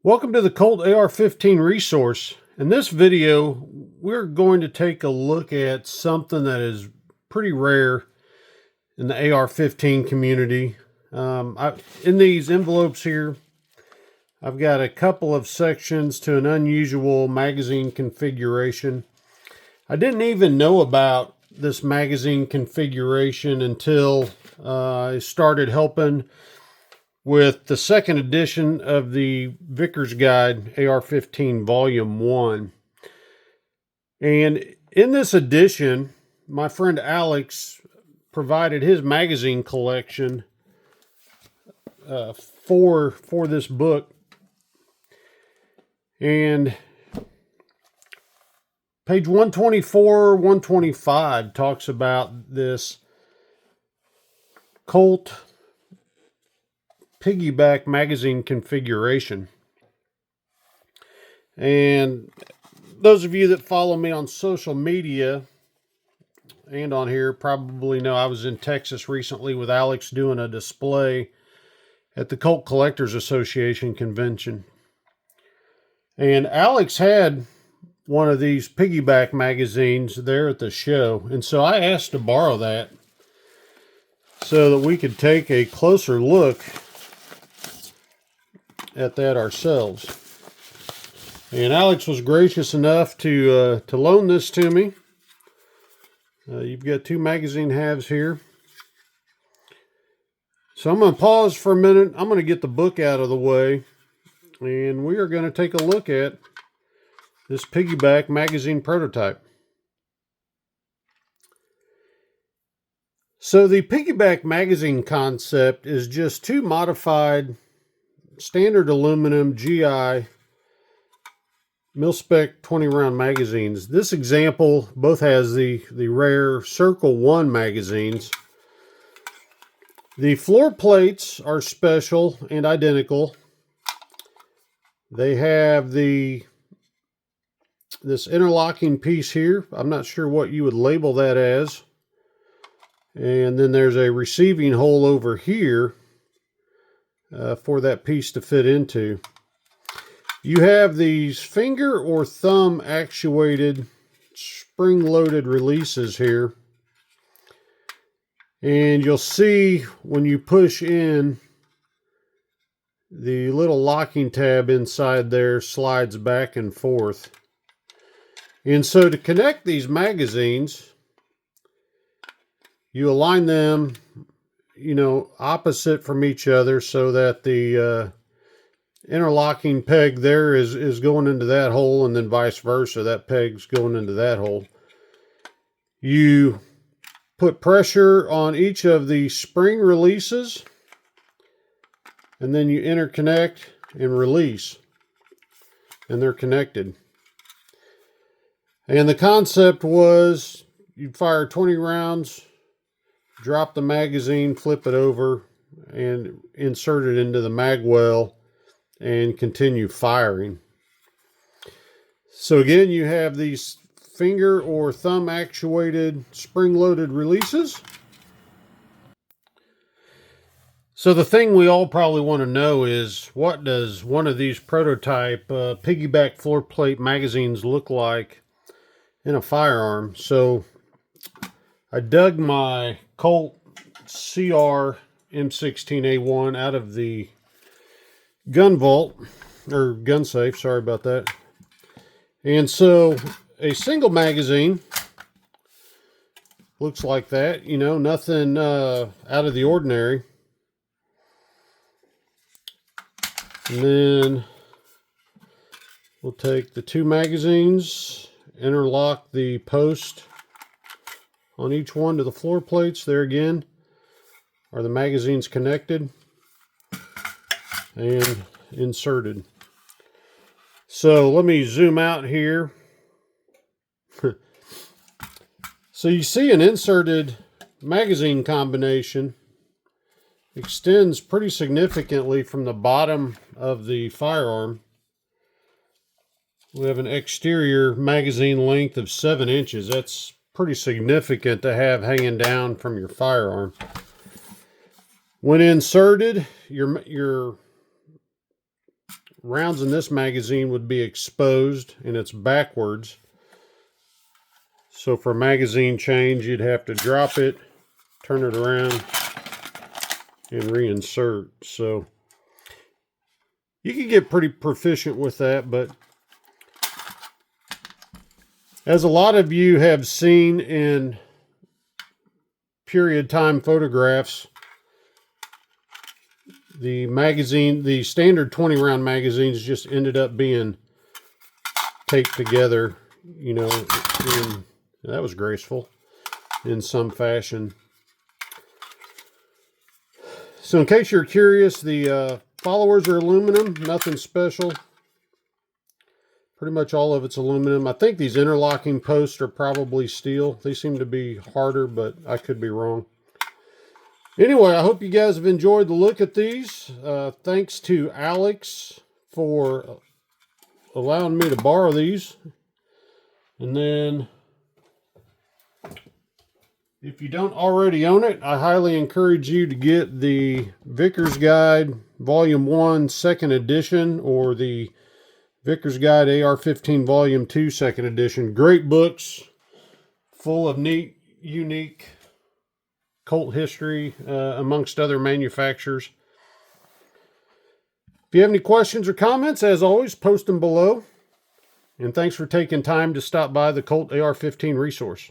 Welcome to the Colt AR-15 resource. In this video, we're going to take a look at something that is pretty rare in the AR-15 community. In these envelopes here, I've got a couple of sections to an unusual magazine configuration. I didn't even know about this magazine configuration until I started helping with the second edition of the Vickers Guide AR-15 Volume 1. And in this edition, my friend Alex provided his magazine collection for this book. And page 124, 125 talks about this Colt Piggyback magazine configuration. And those of you that follow me on social media and on here probably know I was in Texas recently with Alex doing a display at the Colt Collectors Association convention. And Alex had one of these Piggyback magazines there at the show. And so I asked to borrow that so that we could take a closer look at that ourselves. And Alex was gracious enough to loan this to me. You've got two magazine halves here. So I'm going to pause for a minute. I'm going to get the book out of the way, and we are going to take a look at this Piggyback magazine prototype. So the Piggyback magazine concept is just two modified standard aluminum GI mil-spec 20 round magazines. This example both has the rare Circle 1 magazines. The floor plates are special and identical. They have this interlocking piece here. I'm not sure what you would label that as. And then there's a receiving hole over here for that piece to fit into. You have these finger or thumb actuated spring-loaded releases here. And you'll see when you push in, the little locking tab inside there slides back and forth. And so to connect these magazines, you align them opposite from each other so that the interlocking peg there is going into that hole, and then vice versa, that peg's going into that hole. You put pressure on each of the spring releases, and then you interconnect and release, and they're connected. And the concept was you'd fire 20 rounds, drop the magazine, flip it over, and insert it into the mag well and continue firing. So again, you have these finger or thumb actuated spring-loaded releases. So the thing we all probably want to know is, what does one of these prototype Piggyback floor plate magazines look like in a firearm? So I dug my Colt CR M16A1 out of the gun vault, or gun safe, sorry about that. And so a single magazine looks like that, nothing out of the ordinary. And then we'll take the two magazines, interlock the post on each one to the floor plates. There again are the magazines connected and inserted. So let me zoom out here. So you see an inserted magazine combination extends pretty significantly from the bottom of the firearm. We have an exterior magazine length of 7 inches. That's pretty significant to have hanging down from your firearm. When inserted, your rounds in this magazine would be exposed and it's backwards. So for magazine change, you'd have to drop it, turn it around, and reinsert. So you can get pretty proficient with that, but as a lot of you have seen in period time photographs, the magazine, the standard 20 round magazines just ended up being taped together, you know, that was graceful in some fashion. So in case you're curious, the followers are aluminum, nothing special. Pretty much all of it's aluminum. I think these interlocking posts are probably steel. They seem to be harder, but I could be wrong. Anyway, I hope you guys have enjoyed the look at these. Thanks to Alex for allowing me to borrow these. And then, if you don't already own it, I highly encourage you to get the Vickers Guide Volume 1 2nd edition or the Vickers Guide AR-15 Volume 2 2nd edition. Great books, full of neat, unique Colt history, amongst other manufacturers. If you have any questions or comments, as always, post them below. And thanks for taking time to stop by the Colt AR-15 resource.